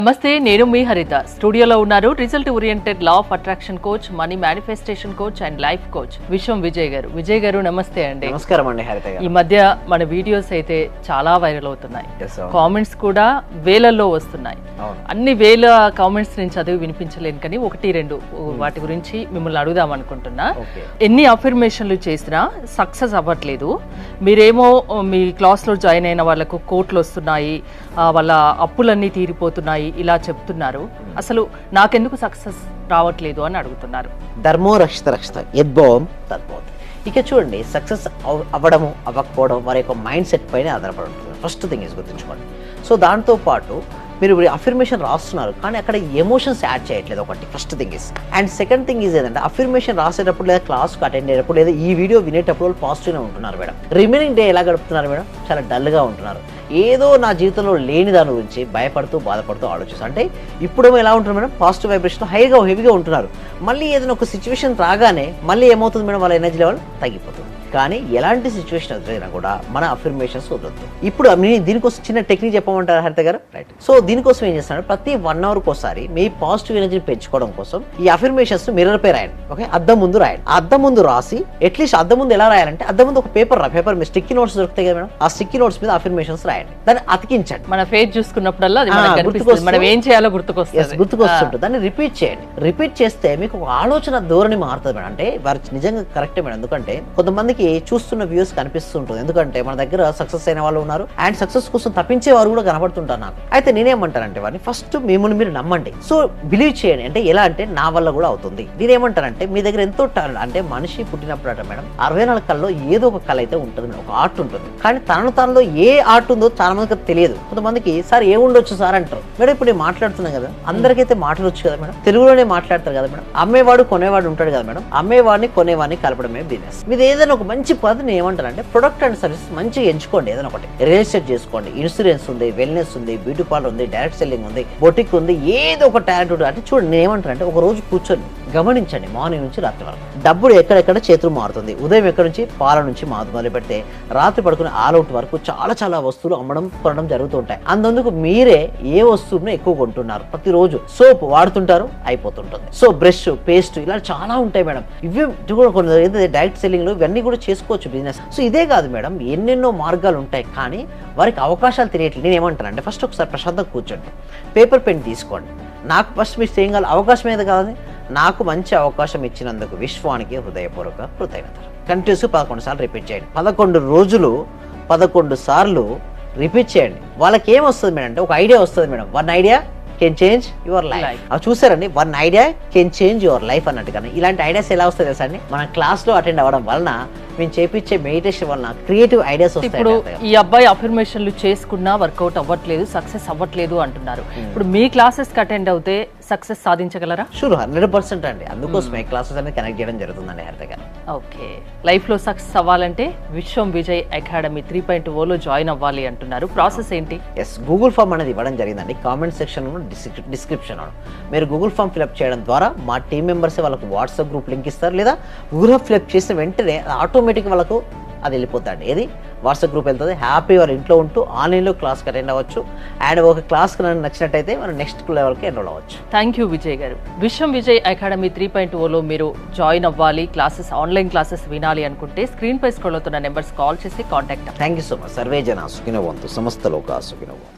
నమస్తే, నేను మీ హరిత. స్టూడియోలో ఉన్నారు result oriented law of attraction coach, money manifestation coach and life coach విశ్వం విజయ్ గారు. విజయ్ గారు నమస్తే అండి. నమస్కారం అండి హరిత గారు. ఈ మధ్య మన వీడియోస్ అయితే చాలా వైరల్ అవుతున్నాయి, కామెంట్స్ కూడా వేలల్లో వస్తున్నాయి. అన్ని వేల కామెంట్స్ నేను చదివి వినిపించలేను, కానీ ఒకటి రెండు వాటి గురించి మిమ్మల్ని అడుగుదాం అనుకుంటున్నా. ఎన్ని అఫర్మేషన్లు చేసినా సక్సెస్ అవ్వట్లేదు. మీరేమో మీ క్లాస్ లో జాయిన్ అయిన వాళ్ళకు కోట్లు వస్తున్నాయి, వాళ్ళ అప్పులన్నీ తీరిపోతున్నాయి ఇలా చెప్తున్నారు. అసలు నాకెందుకు సక్సెస్ రావట్లేదు అని అడుగుతున్నారు. ధర్మో రక్షిత రక్షిత యద్భవం తద్భవం. ఇక చూడండి, సక్సెస్ అవ్వడము అవ్వకపోవడం వారి యొక్క మైండ్ సెట్ పైన ఆధారపడి ఉంటుంది. ఫస్ట్ థింగ్ ఈజ్ గుర్తుంచుకోండి. సో దాంతో పాటు మీరు అఫర్మేషన్ రాస్తున్నారు, కానీ అక్కడ ఎమోషన్స్ యాడ్ చేయట్లేదు. ఒకటి first thing is. And second thing is ఏంటంటే, అఫర్మేషన్ రాసేటప్పుడు లేదా క్లాస్కి అటెండ్ అయ్యేటప్పుడు లేదా ఈ వీడియో వినేటప్పుడు వాళ్ళు పాజిటివ్గా ఉంటున్నారు మేడం. రిమైనింగ్ డే ఎలా గడుపుతున్నారు మేడం? చాలా డల్గా ఉంటున్నారు. ఏదో నా జీవితంలో లేని దాని గురించి భయపడుతూ బాధపడుతూ ఆలోచిస్తారు. అంటే ఇప్పుడేమో ఎలా ఉంటుంది మేడం? పాజిటివ్ వైబ్రేషన్ హెవీగా ఉంటున్నారు. మళ్ళీ ఏదైనా ఒక సిచ్యువేషన్ రాగానే మళ్ళీ ఏమవుతుంది మేడం? వాళ్ళ ఎనర్జీ లెవెల్ తగ్గిపోతుంది. కానీ ఎలాంటి సిచ్యువేషన్ వచ్చినా కూడా మన అఫర్మేషన్స్ వదలొద్దు. ఇప్పుడు దీనికోసం చిన్న టెక్నిక్ చెప్పమంటారు హరిత గారు? రైట్. సో దీనికోసం ఏం చేస్తాను, ప్రతి 1 అవర్కి ఒకసారి మీ పాజిటివ్ ఎనర్జీని పెంచుకోవడం కోసం ఈ అఫర్మేషన్స్ మిర్రర్ పై రాయండి. ఓకే, అద్దం ముందు రాయండి. ఆ అద్దం ముందు రాసి అట్లీస్ట్ అద్దం ముందు ఎలా రాయాలంటే, అద్దం ముందు ఒక పేపర్ మీ స్టిక్కీ నోట్స్ దొరుకుతాయి కదా మేడం, ఆ స్టిక్కీ నోట్స్ మీద అఫర్మేషన్స్ రాయండి. దాన్ని అతికించండి. మన ఫేస్ చూసుకున్నప్పుడల్లా మనం ఏం చేయాలో గుర్తుకొస్తుంది. దాన్ని రిపీట్ చేయండి. రిపీట్ చేస్తే మీకు ఒక ఆలోచన ధోరణి మారుతుంది మేడం. అంటే వారు నిజంగా కరెక్టే మేడం. ఎందుకంటే కొంతమందికి చూస్తున్న వ్యూస్ కనిపిస్తుంటుంది. ఎందుకంటే మన దగ్గర సక్సెస్ అయిన వాళ్ళు ఉన్నారు, అండ్ సక్సెస్ కోసం తప్పించే వారు కూడా కనబడుతుంటారు నాకు. అయితే నేనేమంటానంటే వారిని ఫస్ట్ మిమ్మల్ని మీరు నమ్మండి. సో బిలీవ్ చేయండి. అంటే ఎలా అంటే, నా వల్ల కూడా అవుతుంది. నేనేమంటానంటే, మీ దగ్గర ఎంతో టాలెంట్, అంటే మనిషి పుట్టినప్పుడు అట మేడం 64 కళలో ఏదో ఒక కళ అయితే ఉంటుంది మేడం, ఒక ఆర్ట్ ఉంటుంది. కానీ తనలో ఏ ఆర్ట్ ఉందో చాలా మందికి తెలియదు. కొంతమందికి సార్ ఏముండొచ్చు సార్ అంటారు మేడం. ఇప్పుడు నేను మాట్లాడుతున్నాను కదా, అందరికైతే మాట్లాడొచ్చు కదా మేడం, తెలుగులోనే మాట్లాడతారు కదా మేడం. అమ్మేవాడు కొనేవాడు ఉంటాడు కదా మేడం, అమ్మేవాడిని కొనేవాడిని కలపడమే బిజినెస్. మీరు ఏదైనా ఒక మంచి పద్ధతిని ఏమంటారంటే, ప్రొడక్ట్ అండ్ సర్వీస్ మంచిగా ఎంచుకోండి. ఏదైనా ఒకటి రియల్ ఎస్టేట్ చేసుకోండి, ఇన్సూరెన్స్ ఉంది, వెల్నెస్ ఉంది, బ్యూటీ పార్లర్ ఉంది, డైరెక్ట్ సెల్లింగ్ ఉంది, బొటిక్ ఉంది, ఏదో ఒక టాలెంట్ ఉంటుంది. అంటే చూడండి, నేను ఏమంటానంటే, ఒక రోజు కూర్చొని గమనించండి, మార్నింగ్ నుంచి రాత్రి వరకు డబ్బులు ఎక్కడెక్కడ చేతులు మారుతుంది. ఉదయం ఎక్కడి నుంచి పాల నుంచి మొదలు పెడితే రాత్రి పడుకునే ఆల్అవుట్ వరకు చాలా వస్తువులు అమ్మడం కొనడం జరుగుతూ ఉంటాయి. అందుకు మీరే ఏ వస్తువును ఎక్కువ కొంటున్నారు? ప్రతిరోజు సోప్ వాడుతుంటారు, అయిపోతుంటుంది. సో బ్రష్, పేస్ట్ ఇలా చాలా ఉంటాయి మేడం. ఇవి కూడా కొన్ని డైరెక్ట్ సెల్లింగ్ లో ఇవన్నీ కూడా చేసుకోవచ్చు బిజినెస్. సో ఇదే కాదు మేడం, ఎన్నెన్నో మార్గాలు ఉంటాయి, కానీ వారికి అవకాశాలు తెలియట్లేదు. నేను ఏమంటానంటే, ఫస్ట్ ఒకసారి ప్రశాంతంగా కూర్చోండి, పేపర్ పెన్ తీసుకోండి. నాకు ఫస్ట్ మీరు చేయగల అవకాశం ఏది కాదు, నాకు మంచి అవకాశం ఇచ్చినందుకు విశ్వానికి హృదయపూర్వక కృతజ్ఞతలు. కంటిన్యూస్ 11 సార్లు రిపీట్ చేయండి. 11 రోజులు 11 సార్లు రిపీట్ చేయండి. వాళ్ళకి ఏమొస్తుంది మేడం అంటే, ఒక ఐడియా వస్తుంది madam. 1 idea can change your life. అవి చూసారండి, 1 idea can change your life అన్నట్టు. కానీ ఇలాంటి ఐడియాస్ ఎలా వస్తాయి తెలుసా అండి? మన క్లాస్ లో అటెండ్ అవ్వడం వలన, మేము చేపించే మెడిటేషన్ వలన క్రియేటివ్ ఐడియాస్ వస్తాయి. ఇప్పుడు ఈ అబ్బాయి అఫర్మేషన్లు చేసుకున్నా వర్కౌట్ అవ్వట్లేదు, సక్సెస్ అవ్వట్లేదు అంటున్నారు. ఇప్పుడు మీ క్లాసెస్ కి అటెండ్ అవుతే సక్సెస్ సాధించగలరా? షూర్, 100% అండి. అందుకోసమే క్లాసెస్ అనేది కనెక్ట్ చేయడం జరుగుతుందండి హరిత గారు. ఓకే, లైఫ్ లో సక్సెస్ అవ్వాలంటే విశ్వం విజయ్ అకాడమీ 3.0లో జాయిన్ అవ్వాలి అంటున్నారు. ప్రాసెస్ ఏంటి? ఎస్, గూగుల్ ఫామ్ అనేది ఇవ్వడం జరిగిందండి. కామెంట్ సెక్షన్ డిస్క్రిప్షన్ మీరు గూగుల్ ఫామ్ ఫిల్అప్ చేయడం ద్వారా మా టీం మెంబర్స్ వాళ్ళకు వాట్సాప్ గ్రూప్ లింక్ ఇస్తారు, లేదా గూగుల్ ఫామ్ ఫిల్అప్ చేసిన వెంటనే ఆటోమేటిక్ వాళ్ళకు అది వెళ్ళిపోతుంది. ఏది వాట్సాప్ గ్రూప్ వెళ్తుంది. హ్యాపీ వారు ఇంట్లో ఉంటూ ఆన్లైన్లో క్లాస్కి అటెండ్ అవ్వచ్చు. అండ్ ఒక క్లాస్కి నచ్చినట్టయితే మనం నెక్స్ట్ లెవెల్కి ఎన్రోల్ అవ్వచ్చు. థ్యాంక్ యూ విజయ్ గారు. విశ్వం విజయ్ అకాడమీ 3.0లో మీరు జాయిన్ అవ్వాలి, క్లాసెస్ ఆన్లైన్ క్లాసెస్ వినాలి అనుకుంటే స్క్రీన్ పై స్క్రోల్ అవుతున్న నెంబర్స్ కాల్ చేసి contact. Thank you so much. Survey జన సుఖినో భవంతు, సమస్త లోకా సుఖినో భవంతు.